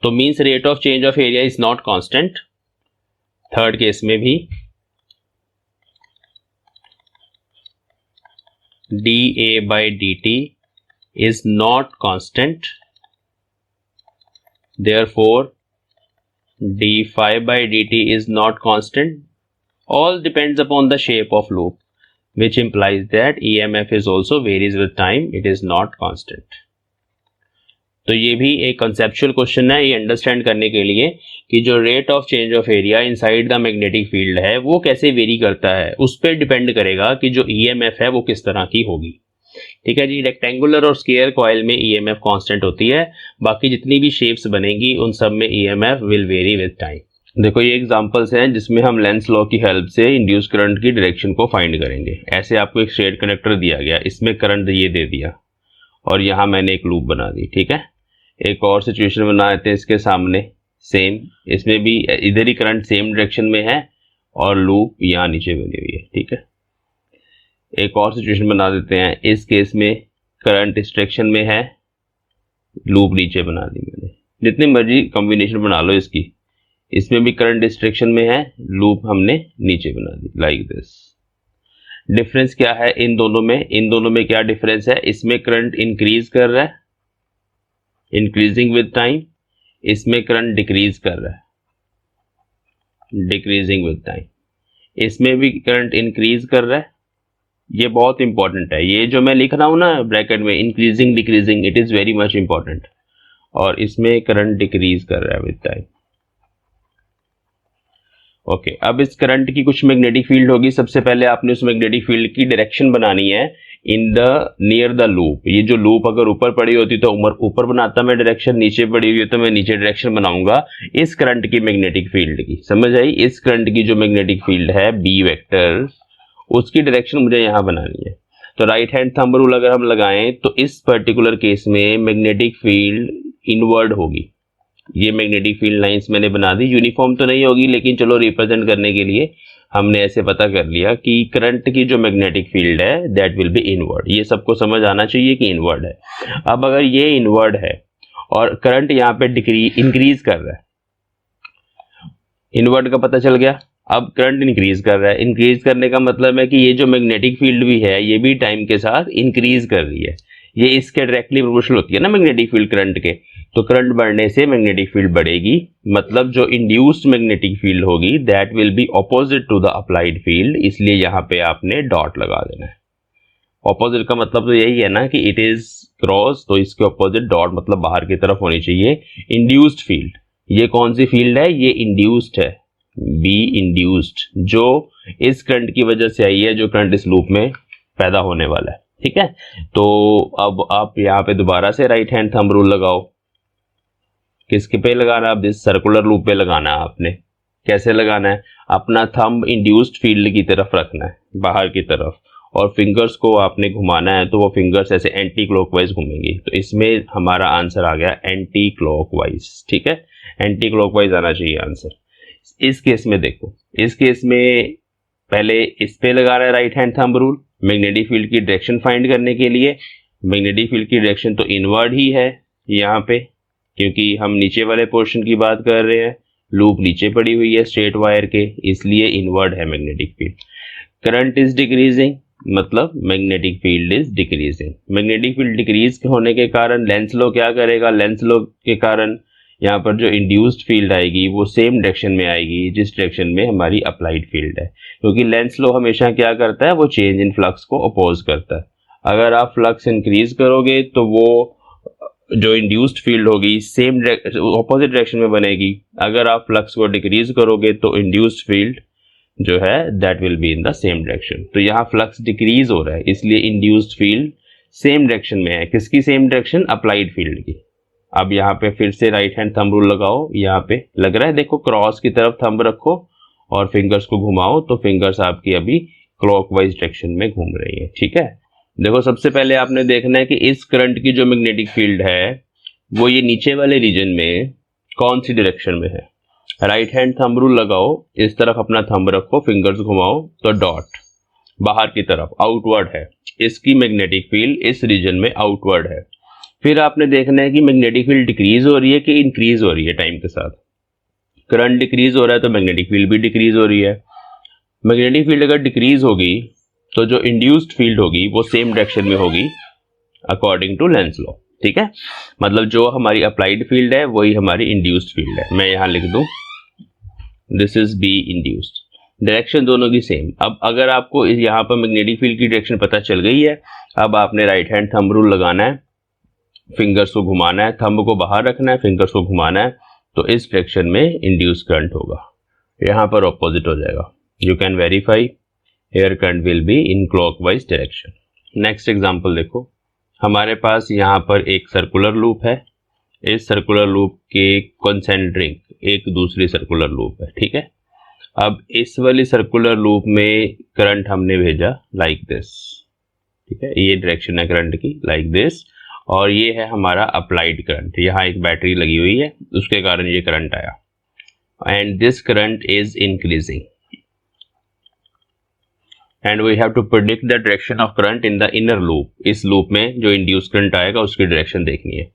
A: तो means rate of change of area is not constant. Third case में भी dA/dt is not constant, therefore d∅/dt is not constant। All depends upon the shape of loop, which implies that EMF is also varies with time, it is not constant। तो ये भी एक conceptual question है ये understand करने के लिए कि जो rate of change of area inside the magnetic field है वो कैसे वेरी करता है, उस पर डिपेंड करेगा कि जो EMF है वो किस तरह की होगी। ठीक है जी, रेक्टेंगुलर और स्क्वायर कॉइल में EMF कांस्टेंट होती है, बाकी जितनी भी शेप्स बनेंगी उन सब में EMF will vary with time. देखो ये एग्जांपल्स हैं जिसमें हम लेंस लॉ की हेल्प से इंड्यूस करंट की डायरेक्शन को फाइंड करेंगे। ऐसे आपको एक स्ट्रेट कनेक्टर दिया गया, इसमें करंट ये दे दिया और यहाँ मैंने एक लूप बना दी। ठीक है, एक और सिचुएशन बना देते हैं इसके सामने सेम, इसमें भी इधर ही करंट सेम डायरेक्शन में है और लूप यहाँ नीचे बनी हुई है। ठीक है, एक और सिचुएशन बना देते हैं, इस केस में करंट इस डायरेक्शन में है, लूप नीचे बना दी मैंने, जितनी मर्जी कॉम्बिनेशन बना लो इसकी, इसमें भी करंट इस डायरेक्शन में है, लूप हमने नीचे बना दी लाइक दिस। डिफरेंस क्या है इन दोनों में, इन दोनों में क्या डिफरेंस है, इसमें करंट इंक्रीज कर रहा है इंक्रीजिंग विद टाइम, इसमें करंट डिक्रीज कर रहा है डिक्रीजिंग विद टाइम, इसमें भी करंट इंक्रीज कर रहा है। ये बहुत इंपॉर्टेंट है, ये जो मैं लिख रहा हूं ना ब्रैकेट में increasing decreasing, it is very much important. और इसमें करंट डिक्रीज कर रहा है विद टाइम। ओके, अब इस करंट की कुछ मैग्नेटिक फील्ड होगी, सबसे पहले आपने उस मैग्नेटिक फील्ड की डायरेक्शन बनानी है in the near the loop. ये जो लूप अगर ऊपर पड़ी होती तो ऊपर बनाता मैं डायरेक्शन, नीचे पड़ी हुई है तो मैं नीचे डायरेक्शन बनाऊंगा इस करंट की मैग्नेटिक फील्ड की। समझ आई, इस करंट की जो मैग्नेटिक फील्ड है बी वेक्टर, उसकी डायरेक्शन मुझे यहाँ बनानी है। तो राइट हैंड थंब रूल अगर हम लगाएं तो इस पर्टिकुलर केस में मैग्नेटिक फील्ड इनवर्ड होगी। ये मैग्नेटिक फील्ड लाइंस मैंने बना दी, यूनिफॉर्म तो नहीं होगी लेकिन चलो रिप्रेजेंट करने के लिए हमने ऐसे पता कर लिया कि करंट की जो मैग्नेटिक फील्ड है दैट विल बी इनवर्ड। ये सबको समझ आना चाहिए कि इनवर्ड है। अब अगर ये इनवर्ड है और करंट यहाँ पे इंक्रीज कर रहा है, इनवर्ड का पता चल गया। अब करंट इंक्रीज कर रहा है, इंक्रीज करने का मतलब है कि ये जो मैग्नेटिक फील्ड भी है ये भी टाइम के साथ इंक्रीज कर रही है। ये इसके डायरेक्टली प्रोपोर्शनल होती है ना मैग्नेटिक फील्ड करंट के, तो करंट बढ़ने से मैग्नेटिक फील्ड बढ़ेगी, मतलब जो इंड्यूस्ड मैग्नेटिक फील्ड होगी that will be opposite to the applied field, इसलिए यहाँ पे आपने डॉट लगा देना है। ऑपोजिट का मतलब तो यही है ना कि इट इज क्रॉस, तो इसके ऑपोजिट डॉट मतलब बाहर की तरफ होनी चाहिए। इंड्यूस्ड फील्ड, ये कौन सी फील्ड है, ये इंड्यूस्ड है, बी इंड्यूस्ड, जो इस करंट की वजह से आई है, जो करंट इस लूप में पैदा होने वाला है। ठीक है, तो अब आप यहाँ पे दोबारा से राइट हैंड थंब रूल लगाओ। किसके पे लगाना, अब इस सर्कुलर लूप पे लगाना है आपने। कैसे लगाना है, अपना थंब इंड्यूस्ड फील्ड की तरफ रखना है, बाहर की तरफ, और फिंगर्स को आपने घुमाना है तो वो फिंगर्स ऐसे एंटी क्लॉकवाइज घूमेंगी। तो इसमें हमारा आंसर आ गया एंटी क्लॉकवाइज। ठीक है, एंटी क्लॉकवाइज आना चाहिए आंसर। इस केस में देखो, इस केस में पहले इस पे लगा रहा है right hand thumb rule magnetic field की डायरेक्शन फाइंड करने के लिए। मैग्नेटिक फील्ड की डायरेक्शन तो इनवर्ड ही है यहाँ पे, क्योंकि हम नीचे वाले पोर्शन की बात कर रहे हैं, लूप नीचे पड़ी हुई है स्ट्रेट वायर के, इसलिए इनवर्ड है magnetic field. Current is decreasing, मतलब magnetic field is decreasing. Magnetic field decrease होने के कारण लेंस लॉ क्या करेगा, लेंस लॉ के कारण यहाँ पर जो इंड्यूस्ड फील्ड आएगी वो सेम डायरेक्शन में आएगी जिस डायरेक्शन में हमारी अप्लाइड फील्ड है, क्योंकि लेंस लॉ हमेशा क्या करता है, वो चेंज इन फ्लक्स को अपोज करता है। अगर आप फ्लक्स इंक्रीज करोगे तो वो जो इंड्यूस्ड फील्ड होगी सेम ऑपोजिट डायरेक्शन में बनेगी। अगर आप फ्लक्स को डिक्रीज करोगे तो इंड्यूस्ड फील्ड जो है that will be in the same direction. तो यहाँ फ्लक्स डिक्रीज हो रहा है, इसलिए इंड्यूस्ड फील्ड सेम डायरेक्शन में है। किसकी सेम डायरेक्शन, अप्लाइड फील्ड की। अब यहाँ पे फिर से राइट हैंड थंब रूल लगाओ, यहाँ पे लग रहा है देखो, क्रॉस की तरफ थंब रखो और फिंगर्स को घुमाओ तो फिंगर्स आपकी अभी क्लॉकवाइज डायरेक्शन में घूम रही है। ठीक है, देखो सबसे पहले आपने देखना है कि इस करंट की जो मैग्नेटिक फील्ड है वो ये नीचे वाले रीजन में कौन सी डायरेक्शन में है। राइट हैंड थंब रूल लगाओ, इस तरफ अपना थंब रखो, फिंगर्स घुमाओ तो डॉट बाहर की तरफ आउटवर्ड है, इसकी मैग्नेटिक फील्ड इस रीजन में आउटवर्ड है। फिर आपने देखना है कि मैग्नेटिक फील्ड डिक्रीज हो रही है कि इंक्रीज हो रही है टाइम के साथ। करंट डिक्रीज हो रहा है तो मैग्नेटिक फील्ड भी डिक्रीज हो रही है। मैग्नेटिक फील्ड अगर डिक्रीज होगी तो जो इंड्यूस्ड फील्ड होगी वो सेम डायरेक्शन में होगी अकॉर्डिंग टू लेंस लॉ। ठीक है, मतलब जो हमारी अप्लाइड फील्ड है वही हमारी इंड्यूस्ड फील्ड है। मैं यहां लिख दूं this is be induced, direction दोनों की सेम। अब अगर आपको यहाँ पर मैग्नेटिक फील्ड की डायरेक्शन पता चल गई है, अब आपने राइट हैंड थंब रूल लगाना है, फिंगर्स को घुमाना है, थंब को बाहर रखना है, फिंगर्स को घुमाना है, तो इस डायरेक्शन में इंड्यूस करंट होगा, यहाँ पर ऑपोजिट हो जाएगा। You can verify here current will be in clockwise direction. Next example देखो, हमारे पास यहाँ पर एक सर्कुलर लूप है, इस सर्कुलर लूप के कॉन्सेंट्रिक एक दूसरी सर्कुलर लूप है। ठीक है, अब इस वाली सर्कुलर लूप में करंट हमने भेजा लाइक दिस। ठीक है, ये डायरेक्शन है करंट की लाइक दिस, और ये है हमारा अप्लाइड करंट। यहाँ एक बैटरी लगी हुई है, उसके कारण ये करंट आया, and this current is increasing and we have to predict the direction of current in the inner loop. इस लूप में जो इंड्यूस करंट आएगा उसकी डायरेक्शन देखनी है।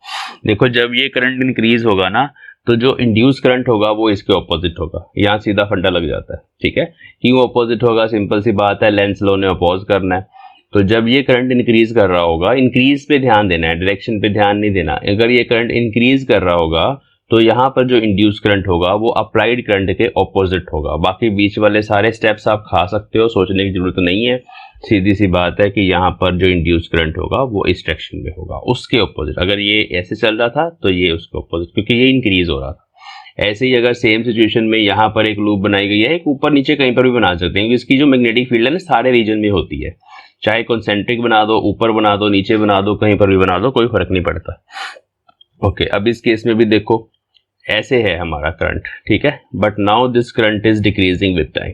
A: देखो जब ये करंट इंक्रीज होगा ना तो जो इंड्यूस करंट होगा वो इसके ऑपोजिट होगा। यहाँ सीधा फंडा लग जाता है। ठीक है, क्यों ऑपोजिट होगा, सिंपल सी बात है, लेंस लॉ ने अपोज करना है। तो जब ये करंट इंक्रीज कर रहा होगा, इंक्रीज पे ध्यान देना है, डायरेक्शन पे ध्यान नहीं देना। अगर ये करंट इंक्रीज कर रहा होगा तो यहाँ पर जो इंड्यूस करंट होगा वो अप्लाइड करंट के ऑपोजिट होगा। बाकी बीच वाले सारे स्टेप्स आप खा सकते हो, सोचने की जरूरत नहीं है। सीधी सी बात है कि यहाँ पर जो इंड्यूस करंट होगा वो इस डायरेक्शन में होगा, उसके ऑपोजिट। अगर ये ऐसे चल रहा था तो ये उसके ऑपोजिट, क्योंकि ये इंक्रीज हो रहा था। ऐसे ही अगर सेम सिचुएशन में यहाँ पर एक लूप बनाई गई है, एक ऊपर नीचे कहीं पर भी बना सकते हैं, क्योंकि इसकी जो मैग्नेटिक फील्ड है ना सारे रीजन में होती है। चाहे कॉन्सेंट्रिक बना दो, ऊपर बना दो, नीचे बना दो, कहीं पर भी बना दो, कोई फर्क नहीं पड़ता। ओके, अब इस केस में भी देखो ऐसे है हमारा करंट। ठीक है, but now this current is decreasing with time.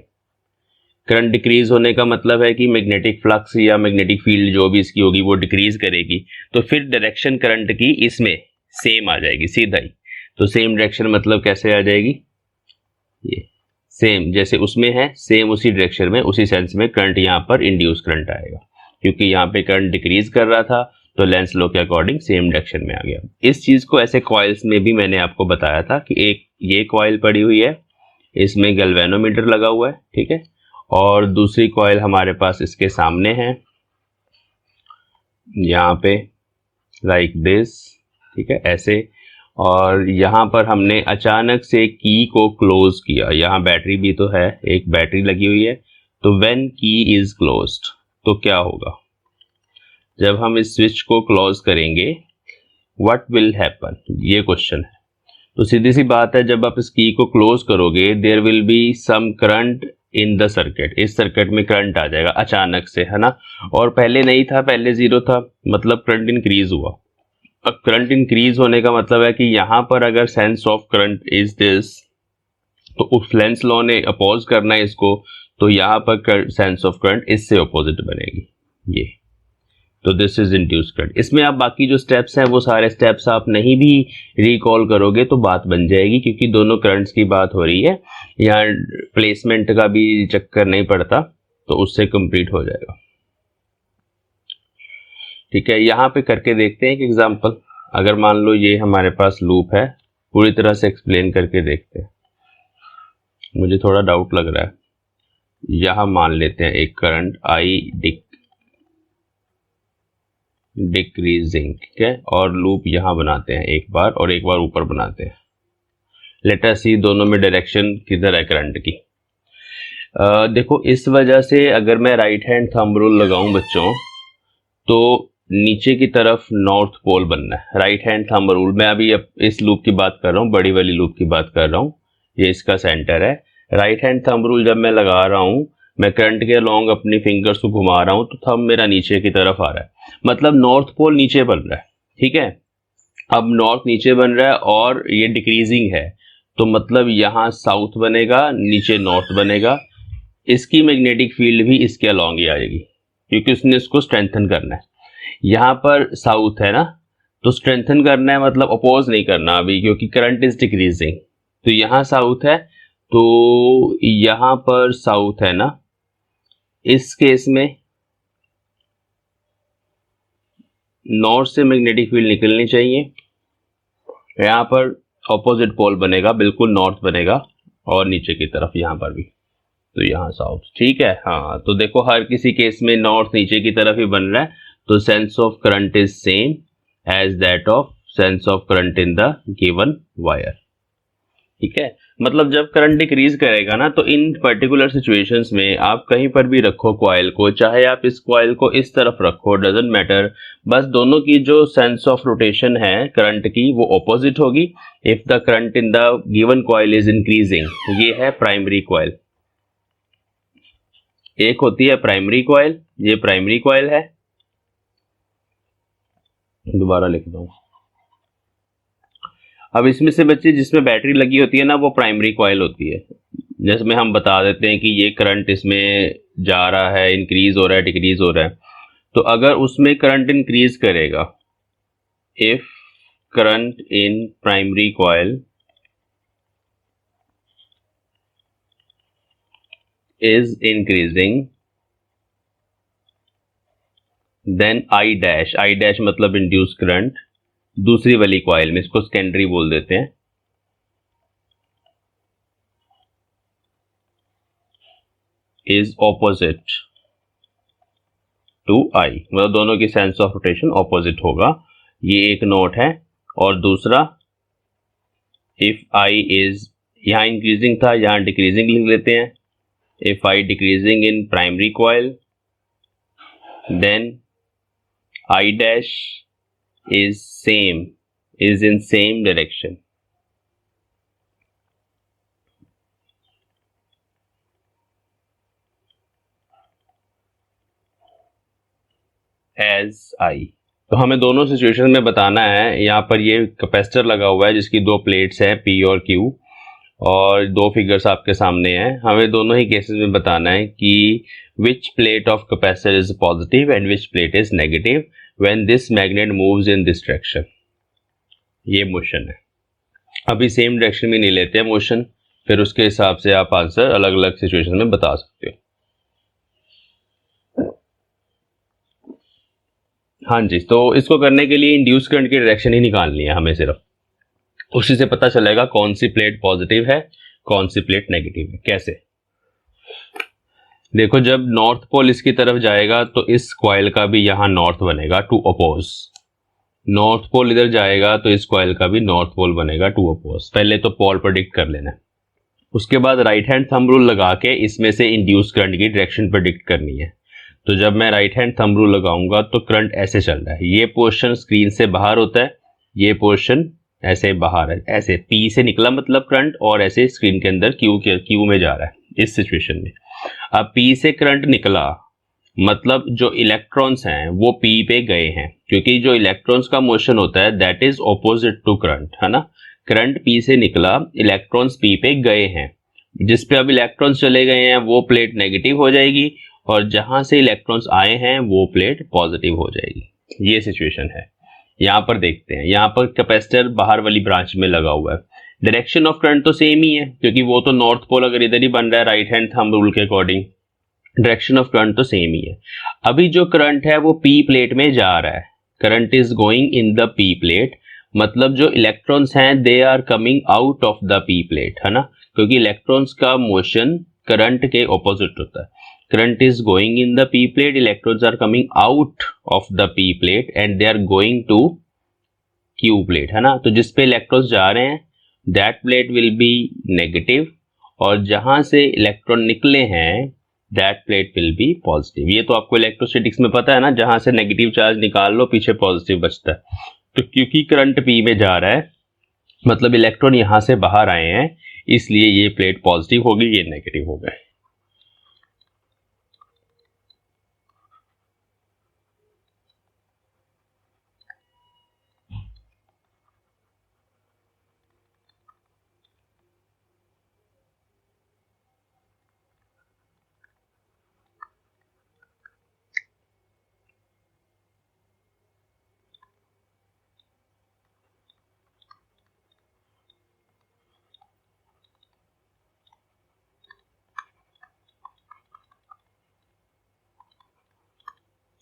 A: Current decrease होने का मतलब है कि मैग्नेटिक फ्लक्स या मैग्नेटिक फील्ड जो भी इसकी होगी वो डिक्रीज करेगी, तो फिर डायरेक्शन करंट की इसमें सेम आ जाएगी सीधा ही। तो सेम डायरेक्शन मतलब कैसे आ जाएगी, ये सेम जैसे उसमें है, सेम उसी डायरेक्शन में, उसी सेंस में करंट यहाँ पर इंड्यूस करंट आएगा। क्योंकि यहाँ पे करंट डिक्रीज कर रहा था तो लेंस लॉ के अकॉर्डिंग सेम डायरेक्शन में आ गया। इस चीज को ऐसे कॉइल्स में भी मैंने आपको बताया था कि एक ये कॉइल पड़ी हुई है, इसमें गैल्वेनोमीटर लगा हुआ है। ठीक है, और दूसरी कॉइल हमारे पास इसके सामने है, यहाँ पे लाइक दिस। ठीक है, ऐसे, और यहाँ पर हमने अचानक से की को क्लोज किया। यहाँ बैटरी भी तो है, एक बैटरी लगी हुई है। तो व्हेन की इज क्लोज्ड तो क्या होगा, जब हम इस स्विच को क्लोज करेंगे व्हाट विल हैपन, ये क्वेश्चन है। तो सीधी सी बात है, जब आप इस की को क्लोज करोगे there will be some current in the circuit. इस सर्किट में करंट आ जाएगा अचानक से, है ना, और पहले नहीं था, पहले जीरो था, मतलब करंट इंक्रीज हुआ। अब करंट इंक्रीज होने का मतलब है कि यहाँ पर अगर sense of current is this, तो उस लेंस लॉ ने अपोज करना है इसको, तो यहाँ पर सेंस ऑफ करंट इससे अपोजिट बनेगी ये। तो दिस इज इंड्यूस करंट। इसमें आप बाकी जो स्टेप्स हैं वो सारे स्टेप्स आप नहीं भी रिकॉल करोगे तो बात बन जाएगी, क्योंकि दोनों करंट्स की बात हो रही है, यहाँ प्लेसमेंट का भी चक्कर नहीं पड़ता, तो उससे कंप्लीट हो जाएगा। ठीक है, यहाँ पे करके देखते हैं एक एग्जांपल। अगर मान लो ये हमारे पास लूप है, पूरी तरह से एक्सप्लेन करके देखते हैं, मुझे थोड़ा डाउट लग रहा है। यहाँ मान लेते हैं एक करंट आई डिक्रीजिंग, ठीक है, और लूप यहाँ बनाते हैं एक बार और एक बार ऊपर बनाते हैं। लेट अस सी दोनों में डायरेक्शन किधर है करंट की। देखो इस वजह से अगर मैं राइट हैंड थंब रूल लगाऊं बच्चों, तो नीचे की तरफ नॉर्थ पोल बनना है। राइट हैंड थंब रूल, मैं अभी इस लूप की बात कर रहा हूँ, बड़ी वाली लूप की बात कर रहा हूँ, ये इसका सेंटर है। राइट हैंड थंब रूल जब मैं लगा रहा हूँ, मैं करंट के अलोंग अपनी फिंगर्स को घुमा रहा हूँ, तो थंब मेरा नीचे की तरफ आ रहा है, मतलब नॉर्थ पोल नीचे बन रहा है। ठीक है, अब नॉर्थ नीचे बन रहा है और ये डिक्रीजिंग है, तो मतलब यहाँ साउथ बनेगा, नीचे नॉर्थ बनेगा। इसकी मैग्नेटिक फील्ड भी इसके अलोंग ही आएगी, क्योंकि उसने इसको स्ट्रेंथन करना है। यहाँ पर साउथ है ना, तो स्ट्रेंथन करना है, मतलब अपोज नहीं करना अभी, क्योंकि करंट इज डिक्रीजिंग। तो यहाँ साउथ है, तो यहाँ पर साउथ है ना, इस केस में नॉर्थ से मैग्नेटिक फील्ड निकलनी चाहिए। यहाँ पर ऑपोजिट पोल बनेगा, बिल्कुल नॉर्थ बनेगा, और नीचे की तरफ यहाँ पर भी, तो यहाँ साउथ। ठीक है, हाँ, तो देखो हर किसी केस में नॉर्थ नीचे की तरफ ही बन रहा है, तो sense of current is same as that of sense of current in the given wire. ठीक है, मतलब जब करंट डिक्रीज करेगा ना, तो इन पर्टिकुलर सिचुएशंस में आप कहीं पर भी रखो कॉइल को, चाहे आप इस कॉइल को इस तरफ रखो, डजंट मैटर, बस दोनों की जो सेंस ऑफ रोटेशन है करंट की वो ऑपोजिट होगी। If the current in the given coil is increasing, ये है प्राइमरी कॉइल। एक होती है प्राइमरी कॉइल, ये प्राइमरी कॉइल है, दोबारा लिख दो। अब इसमें से बच्चे जिसमें बैटरी लगी होती है ना, वो प्राइमरी कॉइल होती है, जिसमें हम बता देते हैं कि ये करंट इसमें जा रहा है, इंक्रीज हो रहा है, डिक्रीज हो रहा है। तो अगर उसमें करंट इंक्रीज करेगा, if current in primary coil is increasing, then I dash मतलब इंड्यूस करंट दूसरी वाली कॉइल में, इसको सेकेंडरी बोल देते हैं, is opposite to I, मतलब दोनों की सेंस ऑफ रोटेशन ऑपोजिट होगा। ये एक नोट है। और दूसरा, इफ I इज, यहाँ इंक्रीजिंग था, यहाँ डिक्रीजिंग लिख लेते हैं। If I decreasing in primary coil, then I dash is in same direction as I। तो हमें दोनों सिचुएशन में बताना है। यहाँ पर ये कैपेसिटर लगा हुआ है जिसकी दो प्लेट्स हैं P और Q, और दो फिगर्स आपके सामने हैं। हमें दोनों ही केसेस में बताना है कि which plate of capacitor is positive and which plate is negative when this magnet moves in this direction. ये मोशन है। अभी सेम डायरेक्शन में नहीं लेते हैं मोशन, फिर उसके हिसाब से आप आंसर अलग अलग सिचुएशन में बता सकते हो। हाँ जी, तो इसको करने के लिए इंड्यूस करंट की डायरेक्शन ही निकालनी है हमें सिर्फ, उसी से पता चलेगा कौन सी प्लेट पॉजिटिव है, कौन सी प्लेट नेगेटिव है। कैसे? देखो, जब नॉर्थ पोल इसकी तरफ जाएगा तो इस कॉइल का भी यहां नॉर्थ बनेगा टू अपोज। नॉर्थ पोल इधर जाएगा तो इस कॉइल का भी नॉर्थ पोल बनेगा टू अपोज। पहले तो पोल प्रेडिक्ट कर लेना है, उसके बाद राइट हैंड थंब रूल लगा के इसमें से इंड्यूस करंट की डायरेक्शन प्रेडिक्ट करनी है। तो जब मैं राइट हैंड थंब रूल लगाऊंगा तो करंट ऐसे चल रहा है, ये पोर्शन स्क्रीन से बाहर होता है, ये पोर्शन ऐसे बाहर है, ऐसे P से निकला मतलब करंट, और ऐसे स्क्रीन के अंदर Q में जा रहा है इस सिचुएशन में। अब P से करंट निकला मतलब जो इलेक्ट्रॉन्स हैं वो P पे गए हैं, क्योंकि जो इलेक्ट्रॉन्स का मोशन होता है that is opposite to current, है ना। करंट P से निकला, इलेक्ट्रॉन्स P पे गए हैं, जिस पे अब इलेक्ट्रॉन्स चले गए हैं वो प्लेट नेगेटिव हो जाएगी और जहां से इलेक्ट्रॉन्स आए हैं वो प्लेट पॉजिटिव हो जाएगी। ये सिचुएशन है। यहाँ पर देखते हैं, यहाँ पर कैपेसिटर बाहर वाली ब्रांच में लगा हुआ है। डायरेक्शन ऑफ करंट तो सेम ही है क्योंकि वो तो नॉर्थ पोल अगर इधर ही बन रहा है राइट हैंड थंब रूल के अकॉर्डिंग, डायरेक्शन ऑफ करंट तो सेम ही है। अभी जो करंट है वो पी प्लेट में जा रहा है, current is going in the P plate, मतलब जो इलेक्ट्रॉन्स हैं they are coming out of the P plate, है ना, क्योंकि इलेक्ट्रॉन्स का मोशन करंट के ऑपोजिट होता है। Current is going in the P plate, electrons are coming out of the P plate and they are going to Q plate, है ना। तो जिस पे इलेक्ट्रॉन्स जा रहे हैं that plate will be negative और जहां से इलेक्ट्रॉन निकले हैं that plate will be positive. ये तो आपको इलेक्ट्रोस्टैटिक्स में पता है ना, जहां से नेगेटिव चार्ज निकाल लो पीछे पॉजिटिव बचता है। तो क्योंकि करंट पी में जा रहा है मतलब इलेक्ट्रॉन यहां से बाहर आए हैं, इसलिए ये प्लेट पॉजिटिव होगी, ये नेगेटिव हो गए।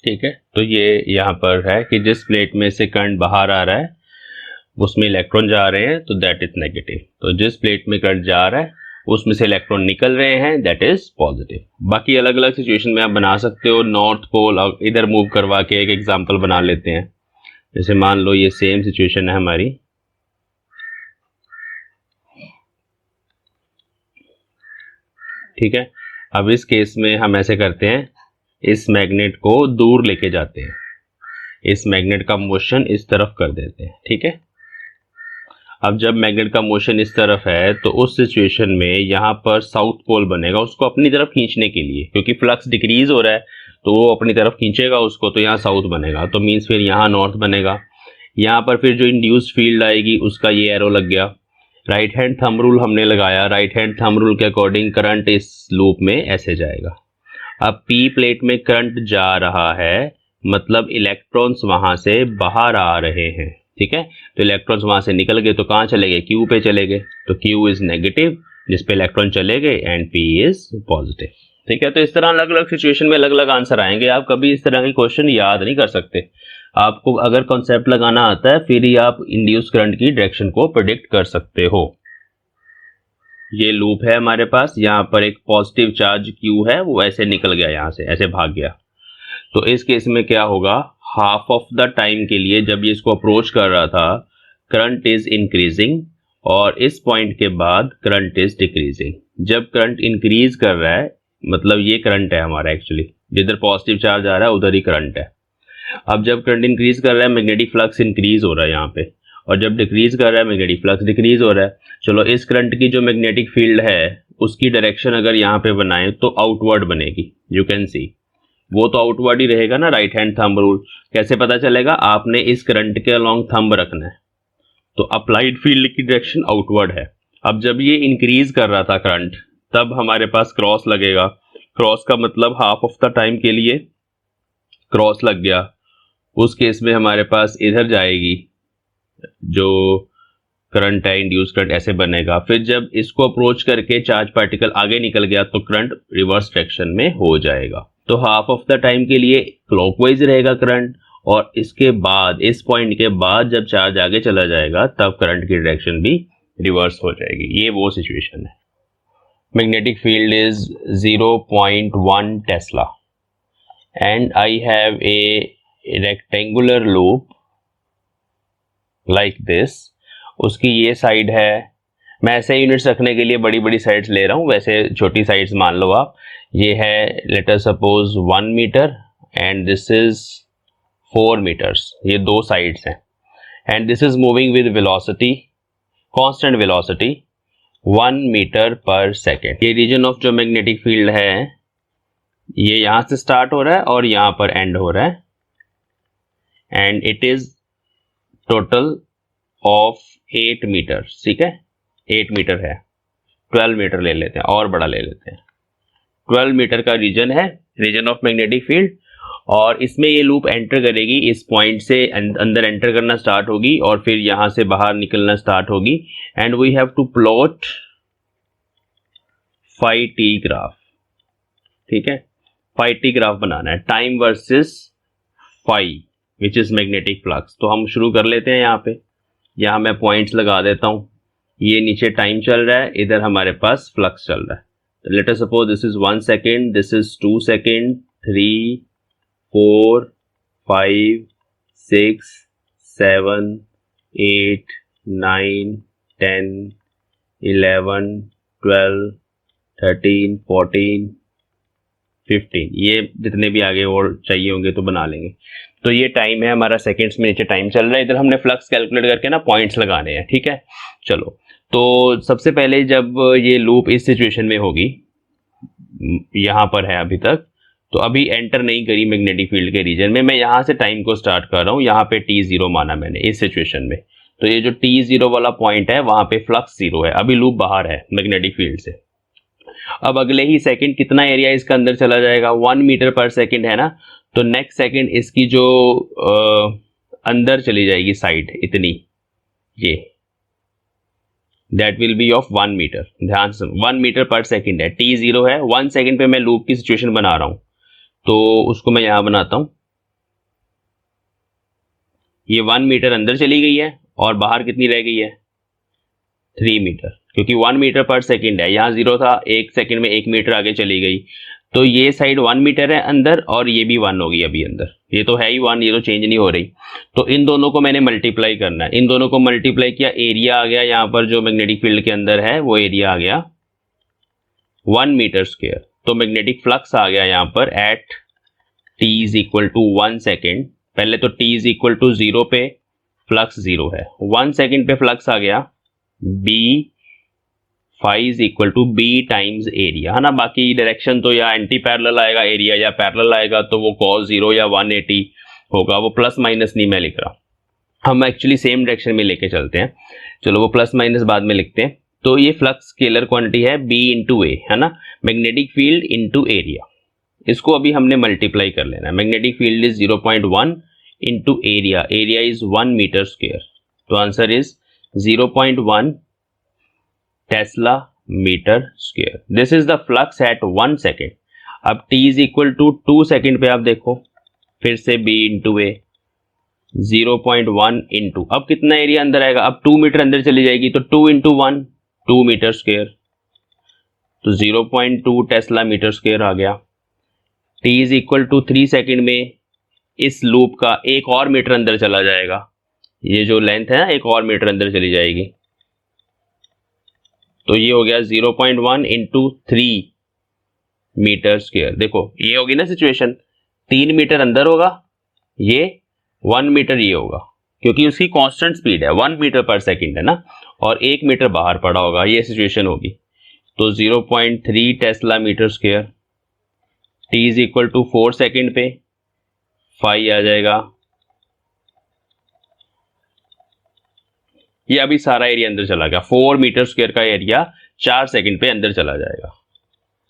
A: ठीक है, तो ये यहाँ पर है कि जिस प्लेट में से करंट बाहर आ रहा है उसमें इलेक्ट्रॉन जा रहे हैं तो दैट इज नेगेटिव, तो जिस प्लेट में करंट जा रहा है उसमें से इलेक्ट्रॉन निकल रहे हैं दैट इज पॉजिटिव। बाकी अलग अलग सिचुएशन में आप बना सकते हो, नॉर्थ पोल इधर मूव करवा के एक एग्जांपल बना लेते हैं। जैसे मान लो ये सेम सिचुएशन है हमारी, ठीक है। अब इस केस में हम ऐसे करते हैं, इस मैग्नेट को दूर लेके जाते हैं, इस मैग्नेट का मोशन इस तरफ कर देते हैं, ठीक है। अब जब मैग्नेट का मोशन इस तरफ है तो उस सिचुएशन में यहाँ पर साउथ पोल बनेगा उसको अपनी तरफ खींचने के लिए, क्योंकि फ्लक्स डिक्रीज हो रहा है तो वो अपनी तरफ खींचेगा उसको, तो यहाँ साउथ बनेगा, तो मीन्स फिर यहाँ नॉर्थ बनेगा। यहाँ पर फिर जो इंड्यूस्ड फील्ड आएगी उसका ये एरो लग गया। राइट हैंड थंब रूल हमने लगाया, राइट हैंड थंब रूल के अकॉर्डिंग करंट इस लूप में ऐसे जाएगा। अब पी प्लेट में करंट जा रहा है मतलब इलेक्ट्रॉन्स वहां से बाहर आ रहे हैं, ठीक है। तो इलेक्ट्रॉन्स वहां से निकल गए तो कहाँ चले गए, क्यू पे चले गए, तो क्यू इज नेगेटिव जिस पे इलेक्ट्रॉन चले गए एंड पी इज पॉजिटिव, ठीक है। तो इस तरह अलग अलग सिचुएशन में अलग अलग आंसर आएंगे। आप कभी इस तरह के क्वेश्चन याद नहीं कर सकते, आपको अगर कॉन्सेप्ट लगाना आता है फिर ही आप इंड्यूस करंट की डायरेक्शन को प्रेडिक्ट कर सकते हो। ये लूप है हमारे पास, यहाँ पर एक पॉजिटिव चार्ज क्यू है वो ऐसे निकल गया, यहाँ से ऐसे भाग गया, तो इस केस में क्या होगा, हाफ ऑफ द टाइम के लिए जब ये इसको अप्रोच कर रहा था करंट इज इंक्रीजिंग और इस पॉइंट के बाद करंट इज डिक्रीजिंग। जब करंट इंक्रीज कर रहा है मतलब ये करंट है हमारा, एक्चुअली जिधर पॉजिटिव चार्ज आ रहा है उधर ही करंट है। अब जब करंट इंक्रीज कर रहा है मैग्नेटिक फ्लक्स इंक्रीज हो रहा है यहाँ पे, और जब डिक्रीज कर रहा है मैग्नेटिक फ्लक्स डिक्रीज हो रहा है। चलो इस करंट की जो मैग्नेटिक फील्ड है उसकी डायरेक्शन अगर यहाँ पे बनाए तो आउटवर्ड बनेगी, यू कैन सी वो तो आउटवर्ड ही रहेगा ना, राइट हैंड थंब रूल। कैसे पता चलेगा, आपने इस करंट के अलोंग थंब रखना है तो अप्लाइड फील्ड की डायरेक्शन आउटवर्ड है। अब जब ये इंक्रीज कर रहा था करंट तब हमारे पास क्रॉस लगेगा, क्रॉस का मतलब हाफ ऑफ द टाइम के लिए क्रॉस लग गया, उस केस में हमारे पास इधर जाएगी जो करंट है इंड्यूस करंट ऐसे बनेगा। फिर जब इसको अप्रोच करके चार्ज पार्टिकल आगे निकल गया तो करंट रिवर्स डायरेक्शन में हो जाएगा। तो हाफ ऑफ द टाइम के लिए क्लॉकवाइज रहेगा करंट और इसके बाद इस पॉइंट के बाद जब चार्ज आगे चला जाएगा तब करंट की डायरेक्शन भी रिवर्स हो जाएगी। ये वो सिचुएशन है। Magnetic field is 0.1 Tesla and I have a rectangular loop like this. उसकी ये साइड है, मैं ऐसे यूनिट्स रखने के लिए बड़ी बड़ी साइड्स ले रहा हूँ, वैसे छोटी साइड्स मान लो आप। ये है let us suppose 1 meter and this is 4 meters, ये दो साइड्स हैं and this is moving with velocity, constant velocity 1 meter per second. ये रीजन ऑफ जो मैग्नेटिक फील्ड है ये यहाँ से स्टार्ट हो रहा है और यहाँ पर एंड हो रहा है and it is total of 8 meter, ठीक है 8 मीटर है। 12 मीटर ले लेते हैं, और बड़ा ले लेते हैं। 12 मीटर का रीजन है, रीजन ऑफ मैग्नेटिक फील्ड, और इसमें ये लूप एंटर करेगी, इस पॉइंट से अंदर एंटर करना स्टार्ट होगी और फिर यहां से बाहर निकलना स्टार्ट होगी। And we have to plot phi T graph, ठीक है, फाई टी ग्राफ बनाना है, time versus phi which is magnetic flux. तो हम शुरू कर लेते हैं। यहाँ मैं पॉइंट्स लगा देता हूं। ये नीचे टाइम चल रहा है, इधर हमारे पास फ्लक्स चल रहा है। Let us suppose this is 1 second, this is 2 second, 3, 4, 5, 6, 7, 8, 9, 10, 11, 12, 13, 14, 15, ये जितने भी आगे और चाहिए होंगे तो बना लेंगे। तो ये टाइम है हमारा, सेकेंड्स में नीचे टाइम चल रहा है। इधर हमने फ्लक्स कैलकुलेट करके ना पॉइंट्स लगाने हैं, ठीक है। चलो, तो सबसे पहले जब ये लूप इस सिचुएशन में होगी, यहाँ पर है अभी तक, तो अभी एंटर नहीं करी मैग्नेटिक फील्ड के रीजन में, मैं यहाँ से टाइम को स्टार्ट कर रहा हूँ। यहाँ पे t0 माना मैंने इस सिचुएशन में। तो ये जो t0 वाला पॉइंट है वहां पे फ्लक्स 0 है, अभी लूप बाहर है मैग्नेटिक फील्ड से। अब अगले ही सेकंड कितना एरिया इसका अंदर चला जाएगा, 1 मीटर पर सेकंड है ना, तो नेक्स्ट सेकंड इसकी जो अंदर चली जाएगी साइड इतनी, ये that will be of 1 meter. ध्यान से, 1 मीटर पर सेकंड है, t0 है, 1 सेकंड पे मैं लूप की सिचुएशन बना रहा हूं, तो उसको मैं यहां बनाता हूं। ये 1 मीटर अंदर चली गई है और बाहर कितनी रह गई है, 3 मीटर, क्योंकि 1 मीटर पर सेकंड है, यहाँ 0 था, 1 सेकंड में 1 मीटर आगे चली गई, तो ये साइड 1 मीटर है अंदर और ये भी 1 होगी अभी अंदर, ये तो है ही 1, ये तो चेंज नहीं हो रही। तो इन दोनों को मैंने मल्टीप्लाई करना है, इन दोनों को मल्टीप्लाई किया, एरिया आ गया यहाँ पर जो मैग्नेटिक फील्ड के अंदर है वो एरिया आ गया 1 मीटर स्क्वायर। तो मैग्नेटिक फ्लक्स आ गया यहाँ पर at t is equal to 1 second. पहले तो t इज इक्वल टू 0 पे फ्लक्स 0 है, 1 सेकेंड पे फ्लक्स आ गया b phi is equal to B times area, है ना। बाकी डायरेक्शन तो या एंटी पैरेलल आएगा एरिया, या पैरेलल आएगा तो वो cos 0 या 180 होगा, वो प्लस माइनस नहीं मैं लिख रहा, हम एक्चुअली सेम डायरेक्शन में लेके चलते हैं। चलो वो प्लस माइनस बाद में लिखते हैं। तो ये फ्लक्स स्केलर क्वांटिटी है b इंटू ए, है ना, मैग्नेटिक फील्ड इंटू एरिया, इसको अभी हमने मल्टीप्लाई कर लेना है। Magnetic field is 0.1 into area, area is 1 metre square, तो answer is 0.1 tesla metre square. This is the flux at 1 second. अब t is equal to 2 second पे आप देखो, फिर से b इंटू ए, 0.1 इंटू, अब कितना एरिया अंदर आएगा, अब 2 मीटर अंदर चली जाएगी, तो 2 इंटू 1 2 मीटर स्क्वायर, तो 0.2 टेस्ला मीटर स्क्वायर आ गया। t is equal to 3 second में इस लूप का 1 और मीटर अंदर चला जाएगा, ये जो लेंथ है ना 1 और मीटर अंदर चली जाएगी, तो ये हो गया 0.1 इंटू 3 मीटर स्क्वायर। देखो ये होगी ना सिचुएशन, 3 मीटर अंदर होगा, ये 1 मीटर ये होगा, क्योंकि उसकी कांस्टेंट स्पीड है 1 मीटर पर सेकंड है ना, और 1 मीटर बाहर पड़ा होगा, ये सिचुएशन होगी। तो 0.3 tesla metre square, t is equal to 4 second पे फाई आ जाएगा, ये अभी सारा एरिया अंदर चला गया, 4 मीटर स्क्वायर का एरिया 4 सेकंड पे अंदर चला जाएगा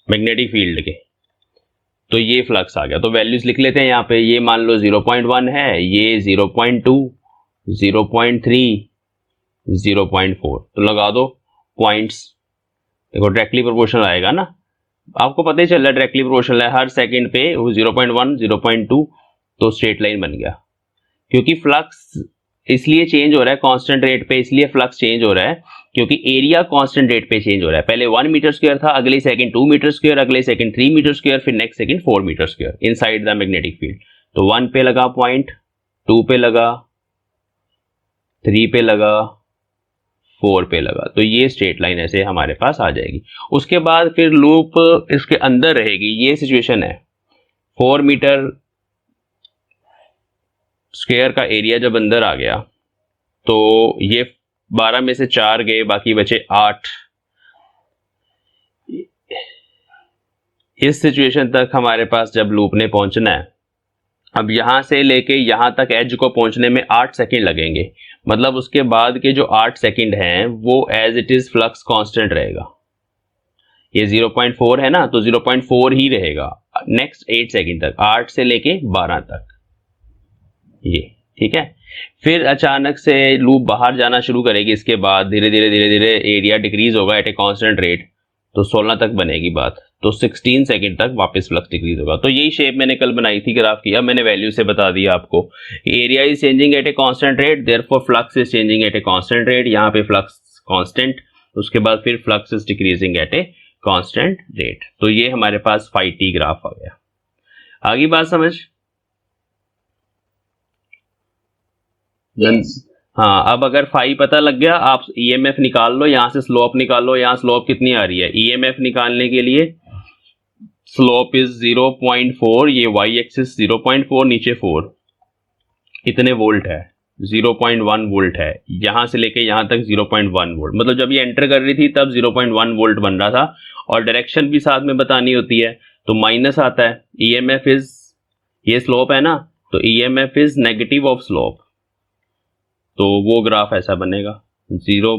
A: मैग्नेटिक फील्ड के। तो ये फ्लक्स आ गया, तो वैल्यूज लिख लेते हैं यहाँ पे, ये मान लो 0.1 है, ये 0.2, 0.3, 0.4, तो लगा दो पॉइंट्स। देखो डायरेक्टली प्रोपोर्शनल आएगा ना, आपको पता ही चल रहा है डायरेक्टली प्रोपोर्शनल है, हर सेकंड पे वो 0.1, 0.2, तो स्ट्रेट लाइन बन गया। क्योंकि फ्लक्स इसलिए चेंज हो रहा है कांस्टेंट रेट पे, इसलिए फ्लक्स चेंज हो रहा है क्योंकि एरिया कांस्टेंट रेट पे चेंज हो रहा है। पहले 1 मीटर स्क्वायर था, अगले सेकंड 2 मीटर स्क्वायर, अगले सेकंड 3 मीटर स्क्वायर, फिर next second 4 meter square inside the magnetic field. तो 1 पे लगा पॉइंट, 2 पे लगा, 3 पे लगा, 4 पे लगा, तो ये स्ट्रेट लाइन ऐसे हमारे पास आ जाएगी। उसके बाद फिर लूप इसके अंदर रहेगी, ये सिचुएशन है, 4 मीटर स्क्वायर का एरिया जब अंदर आ गया तो ये 12 में से 4 गए, बाकी बचे 8। इस सिचुएशन तक हमारे पास जब लूप ने पहुंचना है, अब यहां से लेके यहां तक एज को पहुंचने में 8 सेकंड लगेंगे, मतलब उसके बाद के जो 8 सेकंड हैं वो as it is flux constant रहेगा, ये 0.4 है ना, तो 0.4 ही रहेगा नेक्स्ट 8 सेकंड तक, 8 से लेके 12 तक, ये ठीक है। फिर अचानक से लूप बाहर जाना शुरू करेगी, इसके बाद धीरे धीरे एरिया डिक्रीज होगा एट ए कांस्टेंट रेट, तो 16 तक बनेगी बात, तो 16 सेकंड तक वापस फ्लक्स डिक्रीज होगा। तो यही शेप मैंने कल बनाई थी, ग्राफ किया, मैंने वैल्यू से बता दिया आपको, area is changing at a constant rate, therefore flux is changing at a constant rate, यहाँ पे फ्लक्स कांस्टेंट, उसके बाद फिर flux is decreasing at a constant rate. तो ये हमारे पास phi t ग्राफ आ गया। आगे बात समझ? हाँ, अब अगर फाई पता लग गया, आप ईएमएफ निकाल लो, यहां से स्लोप निकाल लो, यहाँ स्लोप कितनी आ रही है, ईएमएफ निकालने के लिए स्लोप इज 0.4, ये वाई एक्सिस 0.4, नीचे 4, इतने वोल्ट है, 0.1 वोल्ट है, यहां से लेके यहां तक 0.1 वोल्ट, मतलब जब ये एंटर कर रही थी तब 0.1 वोल्ट बन रहा था, और डायरेक्शन भी साथ में बतानी होती है, तो माइनस आता है, ईएमएफ इज, ये स्लोप है ना, तो EMF is negative of slope, तो वो ग्राफ ऐसा बनेगा,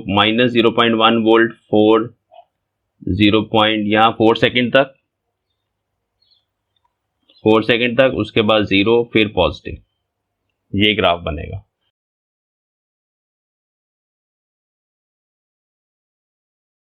A: माइनस 0.1 वोल्ट, 4 यहाँ 4 सेकंड तक, 4 सेकंड तक, उसके बाद 0, फिर पॉजिटिव, ये ग्राफ बनेगा।